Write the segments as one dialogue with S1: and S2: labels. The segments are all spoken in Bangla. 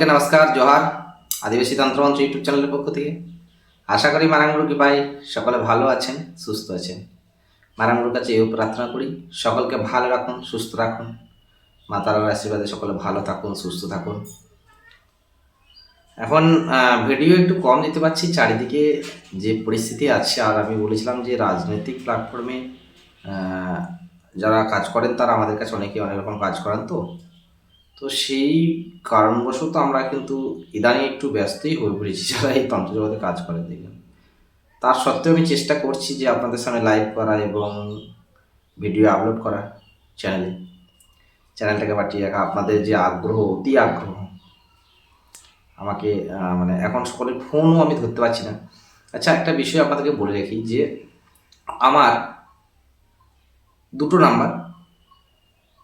S1: নমস্কার, জোহার। আদিবাসী তন্ত্রমন্ত্র ইউটিউব চ্যানেলের পক্ষ থেকে আশা করি মারাঙ্গুরু কৃপায় সকলে ভালো আছেন, সুস্থ আছেন। মারাঙ্গুরুর কাছে এই প্রার্থনা করি সকলকে ভালো রাখুন, সুস্থ রাখুন। মা তারার আশীর্বাদে সকলে ভালো থাকুন, সুস্থ থাকুন। এখন ভিডিও একটু কম দিতে পারছি, চারিদিকে যে পরিস্থিতি আছে। আর আমি বলেছিলাম যে রাজনৈতিক প্ল্যাটফর্মে যারা কাজ করেন তারা আমাদের কাছে অনেকে অনেক রকম কাজ করেন। তো সেই কারণবশত আমরা কিন্তু ইদানিং একটু ব্যস্তই হয়ে পড়েছি যারা এই তন্ত্র জগতে কাজ করেন দেখবেন। তার সত্ত্বেও আমি চেষ্টা করছি যে আপনাদের সামনে লাইভ করা এবং ভিডিও আপলোড করা চ্যানেলটাকে বাটিয়ে রাখা। আপনাদের যে আগ্রহ, অতি আগ্রহ, আমাকে মানে এখন সকলের ফোনও আমি ধরতে পারছি না। আচ্ছা, একটা বিষয় আপনাদেরকে বলে রাখি যে আমার দুটো নাম্বার,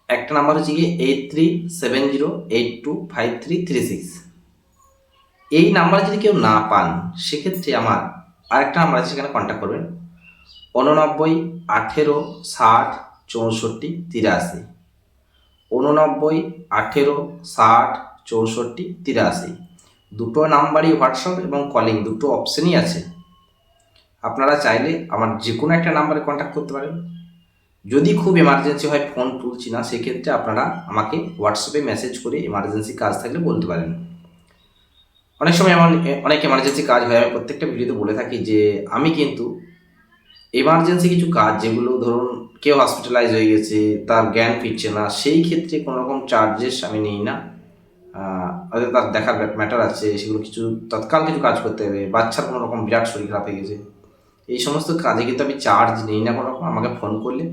S1: একটা নাম্বার হচ্ছে গিয়ে 8370825336। এই নাম্বারে যদি কেউ না পান সেক্ষেত্রে আমার আরেকটা নাম্বার আছে, সেখানে কন্ট্যাক্ট করবেন 89 18 60 64 83। 89 18 60 64 83। দুটো নাম্বারই হোয়াটসঅ্যাপ এবং কলিং দুটো অপশানই আছে। আপনারা চাইলে আমার যে কোনো একটা নাম্বারে কন্ট্যাক্ট করতে পারেন। যদি খুব এমার্জেন্সি হয়, ফোন তুলছি না, সেক্ষেত্রে আপনারা আমাকে হোয়াটসঅ্যাপে মেসেজ করে এমার্জেন্সি কাজ থাকলে বলতে পারেন। অনেক সময় এমন অনেক এমার্জেন্সি কাজ হয়। আমি প্রত্যেকটা ভিডিওতে বলে থাকি যে আমি কিন্তু এমার্জেন্সি কিছু কাজ, যেগুলো ধরুন কেউ হসপিটালাইজ হয়ে গেছে, তার জ্ঞান ফিরছে না, সেই ক্ষেত্রে কোনো রকম চার্জেস আমি নিই না। হয়তো তার দেখার ম্যাটার আছে, সেগুলো কিছু তৎকাল কিছু কাজ করতে হবে, বাচ্চার কোনো রকম বিরাট শরীর খারাপ হয়ে গেছে, এই সমস্ত কাজে কিন্তু আমি চার্জ নিই না কোনো রকম। আমাকে ফোন করলে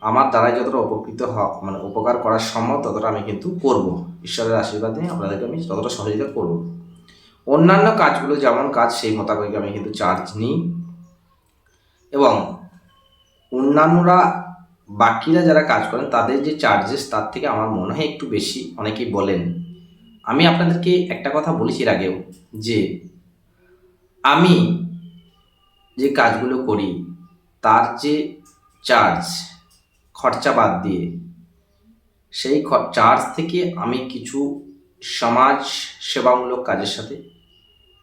S1: আমার দ্বারাই যতটা উপকৃত মানে উপকার করার সম্ভব ততটা আমি কিন্তু করব। ঈশ্বরের আশীর্বাদে আপনাদেরকে আমি ততটা সহযোগিতা করব। অন্যান্য কাজগুলো যেমন কাজ সেই মোতাবেক আমি কিন্তু চার্জ নিই। এবং অন্যান্যরা, বাকিরা যারা কাজ করেন তাদের যে চার্জেস তার থেকে আমার মনে হয় একটু বেশি, অনেকেই বলেন। আমি আপনাদেরকে একটা কথা বলেছি এর আগেও, যে আমি যে কাজগুলো করি তার যে চার্জ, খরচা বাদ দিয়ে, সেই চার্জ থেকে আমি কিছু সমাজ সেবামূলক কাজের সাথে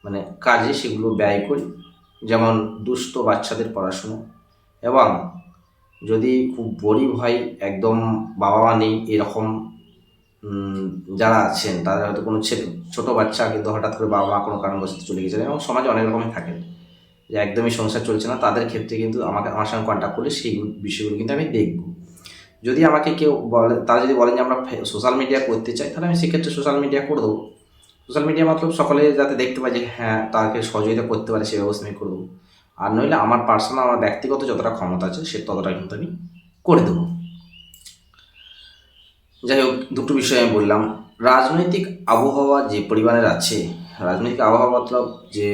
S1: মানে কাজে সেগুলো ব্যয় করি। যেমন দুস্থ বাচ্চাদের পড়াশুনো, এবং যদি খুব গরিব হয়, একদম বাবা মা নেই এরকম যারা আছেন, তাদের হয়তো কোনো ছোটো বাচ্চা কিন্তু হঠাৎ করে বাবা মা কোনো কারণবশত চলে গেছেন, এবং সমাজে অনেক রকমই থাকেন যে একদমই সংসার চলছে না, তাদের ক্ষেত্রে কিন্তু আমার সঙ্গে কন্ট্যাক্ট করলে সেই বিষয়গুলো কিন্তু আমি দেখব। যদি আমাকে কেউ বলে, তারা যদি বলেন যে আমরা সোশ্যাল মিডিয়া করতে চাই, তাহলে আমি সেক্ষেত্রে সোশ্যাল মিডিয়া করে দেবো। সোশ্যাল মিডিয়া মতলব সকলে যাতে দেখতে পায় যে হ্যাঁ তাকে সহযোগিতা করতে পারে, সেই ব্যবস্থা আমি করে দেবো। আর নইলে আমার পার্সোনাল, আমার ব্যক্তিগত যতটা ক্ষমতা আছে সে ততটা কিন্তু আমি করে দেবো। যাই হোক, দুটো বিষয় আমি বললাম। রাজনৈতিক আবহাওয়া যে পরিমাণের আছে, রাজনৈতিক আবহাওয়া মতলব যে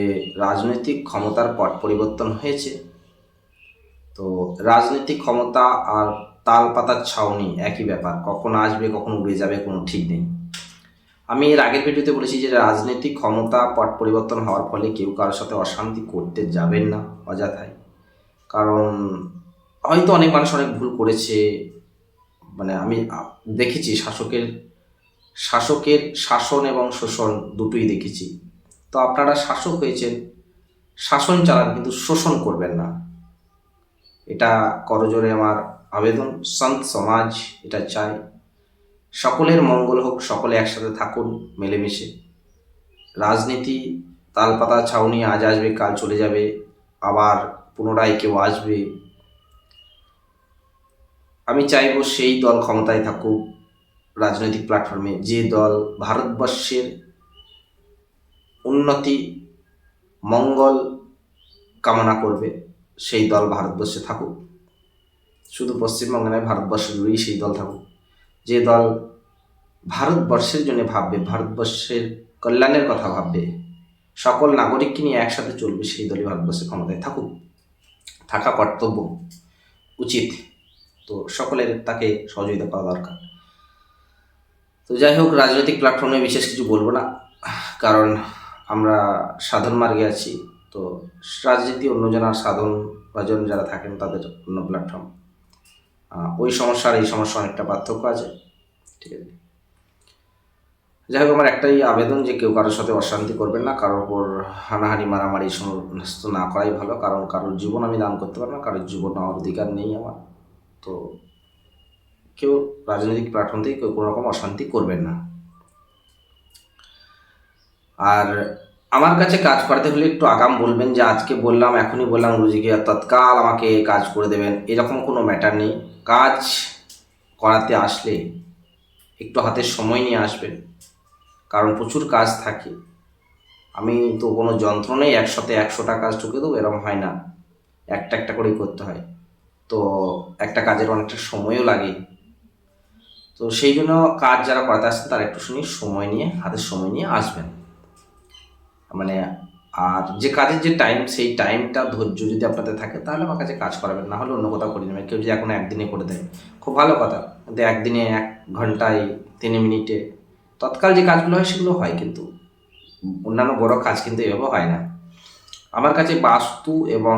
S1: রাজনৈতিক ক্ষমতার পট পরিবর্তন হয়েছে। তো রাজনৈতিক ক্ষমতা আর তাল পাতার ছাউনি একই ব্যাপার, কখন আসবে কখন উড়ে যাবে কোনো ঠিক নেই। আমি এর আগের ভিডিওতে বলেছি যে রাজনৈতিক ক্ষমতা পট পরিবর্তন হওয়ার ফলে কেউ কারোর সাথে অশান্তি করতে যাবেন না অযথায়। কারণ হয়তো অনেক মানুষ অনেক ভুল করেছে, মানে আমি দেখেছি শাসকের শাসন এবং শোষণ দুটোই দেখেছি। তো আপনারা শাসক হয়েছেন, শাসন চালান, কিন্তু শোষণ করবেন না, এটা করজোরে আমার আবেদন। সন্ত সমাজ এটা চায়, সকলের মঙ্গল হোক, সকলে একসাথে থাকুন মিলেমিশে। রাজনীতি তালপাতা ছাউনি, আজ আসবে কাল চলে যাবে, আবার পুনরায় কেউ আসবে। আমি চাইব সেই দল ক্ষমতায় থাকুক রাজনৈতিক প্ল্যাটফর্মে, যে দল ভারতবর্ষের উন্নতি মঙ্গল কামনা করবে, সেই দল ভারতবর্ষে থাকুক। শুধু পশ্চিমবঙ্গে নয়, ভারতবর্ষে জুড়েই সেই দল থাকুক। যে দল ভারতবর্ষের জন্য ভাববে, ভারতবর্ষের কল্যাণের কথা ভাববে, সকল নাগরিককে নিয়ে একসাথে চলবে, সেই দলই ভারতবর্ষের ক্ষমতায় থাকুক। থাকা কর্তব্য, উচিত। তো সকলের তাকে সহযোগিতা করা দরকার। তো যাই হোক, রাজনৈতিক প্ল্যাটফর্মে বিশেষ কিছু বলবো না, কারণ আমরা সাধন মার্গে আছি। তো রাজনীতি অন্যজনের, সাধন ভজন যারা থাকেন তাদের অন্য প্ল্যাটফর্ম। ওই সমস্যা আর এই সমস্যা অনেকটা পার্থক্য আছে, ঠিক আছে। যাই হোক, আমার একটাই আবেদন যে কেউ কারোর সাথে অশান্তি করবেন না, কারোর ওপর হানাহানি মারামারি সমস্ত না করাই ভালো, কারণ কারোর জীবন আমি দান করতে পারবো না, কারোর জীবন নেওয়ার অধিকার নেই আমার। তো কেউ রাজনৈতিক প্ল্যাটফর্ম থেকে কেউ কোনো রকম অশান্তি করবেন না। আর আমার কাছে কাজ করাতে হলে একটু আগাম বলবেন, যে আজকে বললাম এখনই বললাম গুরুজিকে তৎকাল আমাকে কাজ করে দেবেন, এরকম কোনো ম্যাটার নেই। কাজ করাতে আসলে একটু হাতে সময় নিয়ে আসবেন, কারণ প্রচুর কাজ থাকে। আমি তো কোনো যন্ত্র নেই একসাথে 100টা কাজ ঢুকে দেবো, এরকম হয় না, একটা একটা করেই করতে হয়। তো একটা কাজের অনেকটা সময়ও লাগে। তো সেই জন্য কাজ যারা করাতে আসছেন তারা একটু সময় নিয়ে, হাতে সময় নিয়ে আসবেন। মানে আর যে কাজের যে টাইম, সেই টাইমটা ধৈর্য যদি আপনাদের থাকে তাহলে আমার কাছে কাজ করাবেন, না হলে অন্য কোথাও করে নেবেন। কেউ যদি এখন একদিনে করে দেয় খুব ভালো কথা, কিন্তু একদিনে 1 ঘন্টায় 3 মিনিটে তৎকাল যে কাজগুলো হয় সেগুলো হয়, কিন্তু অন্যান্য বড় কাজ কিন্তু এভাবে হয় না। আমার কাছে বাস্তু এবং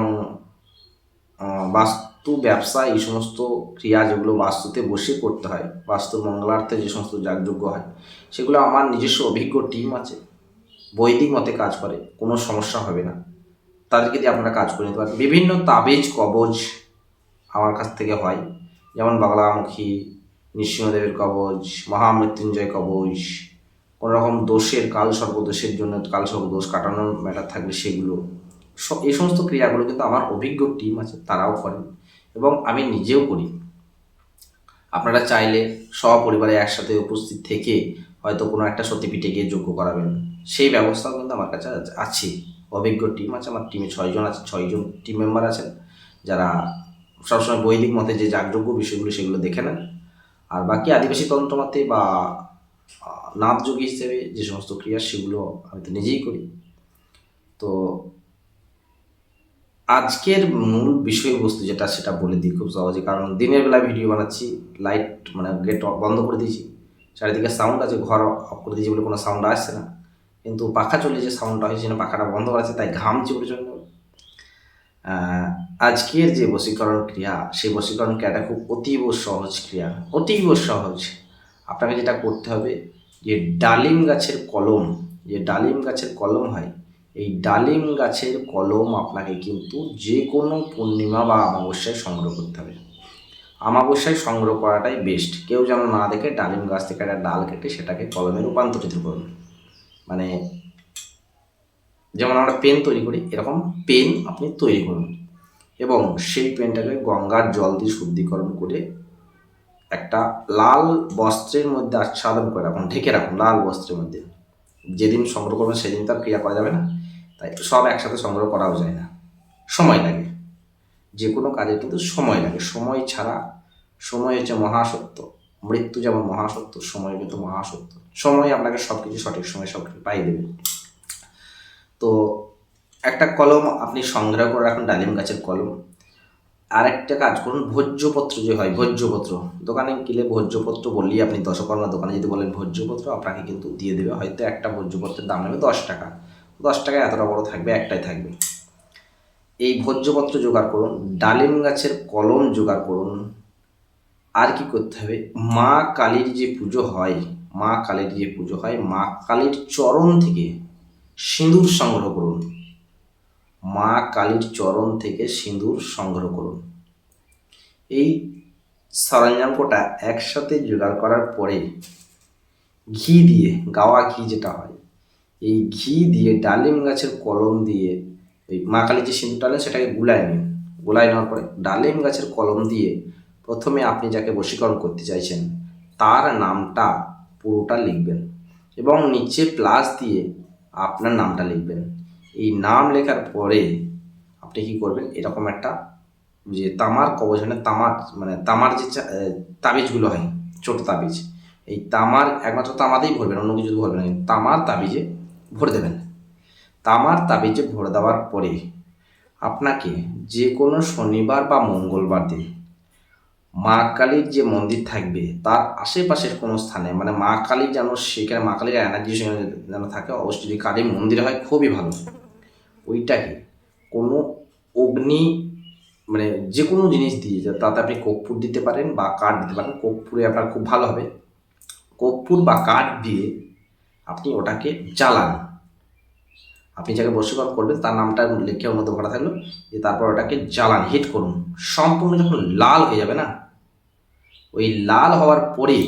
S1: বাস্তু ব্যবসা, এই সমস্ত ক্রিয়া যেগুলো বাস্তুতে বসে করতে হয়, বাস্তুর মঙ্গলার্থে যে সমস্ত যাগযজ্ঞ হয়, সেগুলো আমার নিজস্ব অভিজ্ঞ টিম আছে, বৈদিক মতে কাজ করে, কোনো সমস্যা হবে না। তাদেরকে দিয়ে আপনারা কাজ করে নিতে পারেন। বিভিন্ন তাবিজ কবজ আমার কাছ থেকে হয়, যেমন বাংলামুখী, নৃসিংহদেবের কবজ, মহামৃত্যুঞ্জয় কবজ, কোনো রকম দোষের কাল সর্বদোষের জন্য কাল সর্বদোষ কাটানোর ম্যাটার থাকলে সেগুলো, এই সমস্ত ক্রিয়াগুলো কিন্তু আমার অভিজ্ঞ টিম আছে, তারাও করেন এবং আমি নিজেও করি। আপনারা চাইলে সপরিবারে একসাথে উপস্থিত থেকে হয়তো কোনো একটা সতীপীঠে গিয়ে যজ্ঞ করাবেন, সেই ব্যবস্থাও কিন্তু আমার কাছে আছে। অভিজ্ঞ টিম আছে, আমার টিমে 6 জন আছে, 6 জন টিম মেম্বার আছেন, যারা সবসময় বৈদিক মতে যে যাগযজ্ঞ বিষয়গুলো সেগুলো দেখে নেন। আর বাকি আদিবাসী তন্ত্রমতে বা নাথযোগী হিসেবে যে সমস্ত ক্রিয়া সেগুলো আমি তো নিজেই করি। তো আজকের মূল বিষয়বস্তু যেটা, সেটা বলে দিই খুব সহজে, কারণ দিনের বেলা ভিডিও বানাচ্ছি, লাইট মানে গেট বন্ধ করে দিয়েছি, চারিদিকে সাউন্ড আছে, ঘর অফ করে দিয়েছি বলে কোনো সাউন্ড আসছে না, কিন্তু পাখা চলে যে সাউন্ডটা হয়েছে না, পাখাটা বন্ধ করা আছে, তাই ঘামছি প্রচণ্ড। আজকের যে বশীকরণ ক্রিয়া, সেই বশীকরণ ক্রিয়াটা খুব অতীব সহজ ক্রিয়া, অতীব সহজ। আপনাকে যেটা করতে হবে, যে ডালিম গাছের কলম, যে ডালিম গাছের কলম হয়, এই ডালিম গাছের কলম আপনাকে কিন্তু যে কোনো পূর্ণিমা বা অমাবস্যায় সংগ্রহ করতে হবে। অমাবস্যায় সংগ্রহ করাটাই বেস্ট। কেউ যেন না দেখে ডালিম গাছ থেকে একটা ডাল কেটে সেটাকে কলমে রূপান্তরিত করুন। মানে যেমন আমরা পেন তৈরি করি, এরকম পেন আপনি তৈরি করুন এবং সেই পেনটাকে গঙ্গার জল দিয়ে শুদ্ধিকরণ করে একটা লাল বস্ত্রের মধ্যে আচ্ছাদন করে রাখুন, ঢেকে রাখুন লাল বস্ত্রের মধ্যে। যেদিন সংগ্রহ করবেন সেদিন তার ক্রিয়া করা যাবে না, তাই সব একসাথে সংগ্রহ করাও যায় না, সময় লাগে। যে কোনো কাজে কিন্তু সময় লাগে, সময় ছাড়া, সময় হচ্ছে মহাসত্য। মৃত্যু যেমন মহাসত্য, সময় কিন্তু মহাসত্য। সময় আপনাকে সব কিছু সঠিক সময় সব কিছু পাই দেবে। তো একটা কলম আপনি সংগ্রহ করে রাখুন, ডালিম গাছের কলম। আর একটা কাজ করুন, ভোজ্যপত্র যে হয়, ভোজ্যপত্র দোকানে গেলে ভোজ্যপত্র বললেই, আপনি দশকর্মা দোকানে যদি বলেন ভোজ্যপত্র, আপনাকে কিন্তু দিয়ে দেবে। হয়তো একটা ভোজ্যপত্রের দাম নেবে 10 টাকা, 10 টাকায় এতটা বড় থাকবে, একটাই থাকবে। এই ভোজ্যপত্র জোগাড় করুন, ডালিম গাছের কলম জোগাড় করুন। আর কি করতে হবে, মা কালীর যে পুজো হয়, মা কালীর যে পুজো হয়, মা কালীর চরণ থেকে সিঁদুর সংগ্রহ করুন। মা কালীর চরণ থেকে সিঁদুর সংগ্রহ করুন। এই সরঞ্জাম কোটা একসাথে জোগাড় করার পরে ঘি দিয়ে, গাওয়া ঘি যেটা হয়, এই ঘি দিয়ে ডালিম গাছের কলম দিয়ে ওই মা কালীর যে সিঁদুরটা নেন সেটাকে গুলায় নিন। গুলায় নেওয়ার পরে ডালিম গাছের কলম দিয়ে প্রথমে আপনি যাকে বশীকরণ করতে চাইছেন তার নামটা পুরোটা লিখবেন এবং নিচে প্লাস দিয়ে আপনার নামটা লিখবেন। এই নাম লেখার পরে আপনি কি করবেন, এরকম একটা যে তামার কবচ, মানে তামার, মানে তামার যে তাবিজগুলো হয়, ছোট তাবিজ, এই তামার একমাত্র তামাতেই ভরবেন, অন্য কিছু ভরবেন না, তামার তাবিজে ভরে দেবেন। তামার তাবিজে ভরে দেওয়ার পরে আপনাকে যে কোনো শনিবার বা মঙ্গলবার দিন মা কালীর যে মন্দির থাকবে তার আশেপাশের কোনো স্থানে, মানে মা কালী যেন সেখানে, মা কালীর এনার্জি যেন থাকে, অবশ্যই যদি কালী মন্দির হয় খুবই ভালো, ওইটাকে কোনো অগ্নি, মানে যে কোনো জিনিস দিয়ে, তাতে আপনি কর্পূর দিতে পারেন বা কাঠ দিতে পারেন, কর্পূরে আপনার খুব ভালো হবে। কর্পূর বা কাঠ দিয়ে আপনি ওটাকে জ্বালান। আপনি যাকে বশীকরণ করবেন তার নামটা লিখে ওর মধ্যে ভরা থাকলো, যে তারপর ওটাকে জ্বালান, হিট করুন। সম্পূর্ণ যখন লাল হয়ে যাবে না, ওই লাল হওয়ার পরে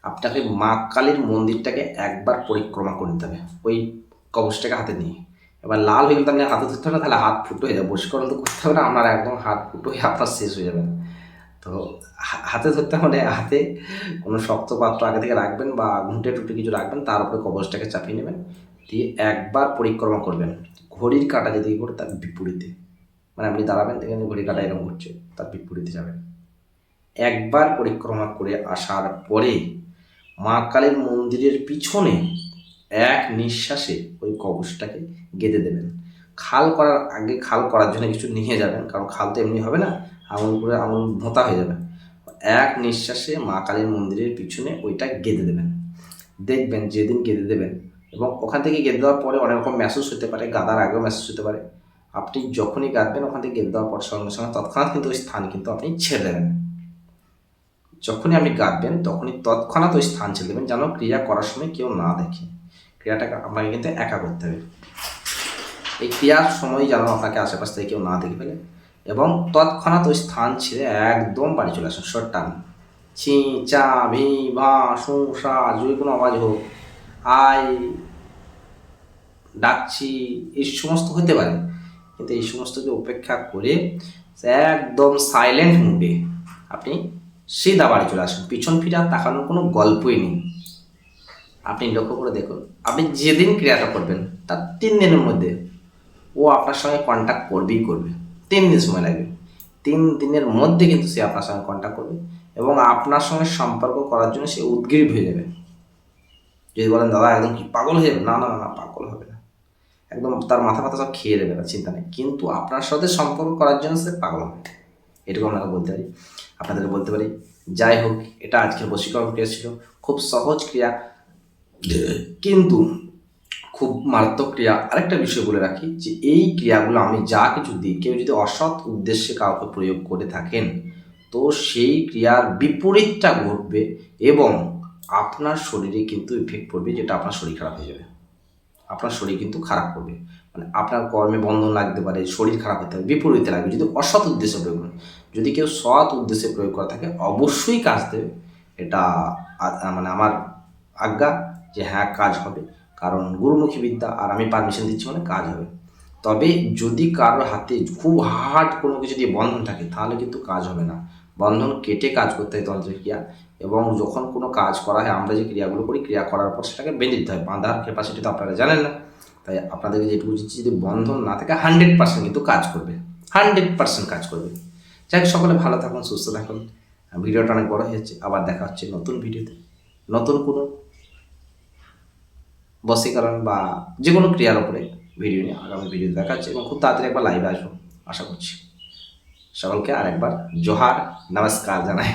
S1: আপনাকে মা কালীর মন্দিরটাকে একবার পরিক্রমা করে নিতে হবে ওই কবচটাকে হাতে নিয়ে। এবার লাল হয়ে গেলে আপনি হাতে ধরতে হবে না, তাহলে হাত ফুটো হয়ে যাবে। বশীকরণ তো করতে হবে না, আপনার একদম হাত ফুটো হয়ে আপনার শেষ হয়ে যাবে। তো হাতে ধরতে হলে হাতে কোনো শক্ত পাত্র আগে থেকে রাখবেন বা ঘুঁটে টুটে কিছু রাখবেন, তার উপরে কবচটাকে চাপিয়ে নেবেন, দিয়ে একবার পরিক্রমা করবেন। ঘড়ির কাঁটা যেদিকে করে তার বিপরীতে, মানে আপনি দাঁড়াবেন, দেখেন ঘড়ির কাঁটা এরকম ঘুরছে, তার বিপরীতে যাবেন। একবার পরিক্রমা করে আসার পরে মা কালীর মন্দিরের পিছনে এক নিঃশ্বাসে ওই কবচটাকে গেঁথে দেবেন। খাল করার আগে খাল করার জন্য কিছু নিয়ে যাবেন, কারণ খাল তো এমনি হবে না, আঙুল করে আঙুল ভোঁতা হয়ে যাবে। এক নিঃশ্বাসে মা কালীর মন্দিরের পিছনে ওইটা গেঁথে দেবেন। দেখবেন যেদিন গেঁথে দেবেন, এবং ওখান থেকে গেঁথে দেওয়ার পরে অনেক রকম মেসেজ হতে পারে, গাদার আগেও মেসেজ হতে পারে। আপনি যখনই গাঁথবেন ওখান থেকে গেঁথে দেওয়ার পর সঙ্গে সঙ্গে তৎক্ষণাৎ কিন্তু ওই স্থান কিন্তু আপনি ছেড়ে দেবেন। যখনই আপনি গাঁথবেন তখনই তৎক্ষণাৎ ওই স্থান ছেড়ে দেবেন, যেন ক্রিয়া করার সময় কেউ না দেখে। ক্রিয়াটাকে আপনাকে কিন্তু একা করতে হবে। এই ক্রিয়ার সময় যেন আপনাকে আশেপাশ থেকে কেউ না দেখে ফেলে, এবং তৎক্ষণাৎ ওই স্থান ছেড়ে একদম বাড়ি চলে আসুন। শর্ট টান, ছি চা ভি ভা শু সা, যে কোনো আওয়াজ হোক, আই ডাকছি, এই সমস্ত হতে পারে, কিন্তু এই সমস্তকে উপেক্ষা করে একদম সাইলেন্ট মুডে আপনি সিধা বাড়ি চলে আসুন। পিছন ফিরে তাকানোর কোনো গল্পই নেই। আপনি লক্ষ্য করে দেখুন, আপনি যেদিন ক্রিয়াটা করবেন তার 3 দিনের মধ্যে ও আপনার সঙ্গে কন্ট্যাক্ট করবেই করবে। 3 দিন সময় লাগবে, 3 দিনের মধ্যে কিন্তু সে আপনার সঙ্গে কন্ট্যাক্ট করবে, এবং আপনার সঙ্গে সম্পর্ক করার জন্য সে উদগ্রীব হয়ে যাবে। যদি বলেন দাদা একদম কি পাগল হয়ে যাবে, না না না, পাগল হবে না, একদম তার মাথা ফাথা সব খেয়ে দেবে না, চিন্তা নেই, কিন্তু আপনার সাথে সম্পর্ক করার জন্য সে পাগল হবে। এটুকু আপনাকে বলতে পারি, আপনাদেরকে বলতে পারি। যাই হোক, এটা আজকের বশীকরণ ক্রিয়া ছিল। খুব সহজ ক্রিয়া, কিন্তু খুব মারাত্মক ক্রিয়া। আরেকটা বিষয় বলে রাখি, যে এই ক্রিয়াগুলো আমি যা কিছু দিই, কেউ যদি অসৎ উদ্দেশ্যে কাউকে প্রয়োগ করে থাকেন, তো সেই ক্রিয়ার বিপরীতটা ঘটবে, এবং আপনার শরীরে কিন্তু ইফেক্ট পড়বে, যেটা আপনার শরীর খারাপ হয়ে যাবে। আপনার শরীর কিন্তু খারাপ করবে, মানে আপনার কর্মে বন্ধন লাগতে পারে, শরীর খারাপ হতে পারে, বিপরীতে লাগবে যদি অসৎ উদ্দেশ্যে প্রয়োগ করেন। যদি কেউ সৎ উদ্দেশ্যে প্রয়োগ করা থাকে অবশ্যই কাজ দেবে, এটা মানে আমার আজ্ঞা যে হ্যাঁ কাজ হবে, কারণ গুরুমুখী বিদ্যা, আর আমি পারমিশন দিচ্ছি মানে কাজ হবে। তবে যদি কারোর হাতে খুব হার্ড কোনো কিছু দিয়ে বন্ধন থাকে, তাহলে কিন্তু কাজ হবে না। বন্ধন কেটে কাজ করতে হয় তন্ত্রের ক্রিয়া, এবং যখন কোনো কাজ করা হয়, আমরা যে ক্রিয়াগুলো করি, ক্রিয়া করার পর সেটাকে বেঁধে দিতে হয়। বাঁধার ক্যাপাসিটি তো আপনারা জানেন না, তাই আপনাদেরকে যেটুকু দিচ্ছি, যদি বন্ধন না থাকে 100% কিন্তু কাজ করবে, 100% কাজ করবে। যাই হোক, সকলে ভালো থাকুন, সুস্থ থাকুন। ভিডিওটা অনেক বড় হয়েছে, আবার দেখা হচ্ছে নতুন ভিডিওতে, নতুন কোনো বশীকরণ বা যে কোনো ক্রিয়ার উপরে ভিডিও নিয়ে আগামী ভিডিও দেখাচ্ছে, এবং খুব তাড়াতাড়ি একবার লাইভে আসবো আশা করছি। সকলকে আরেকবার জোহার, নমস্কার জানাই।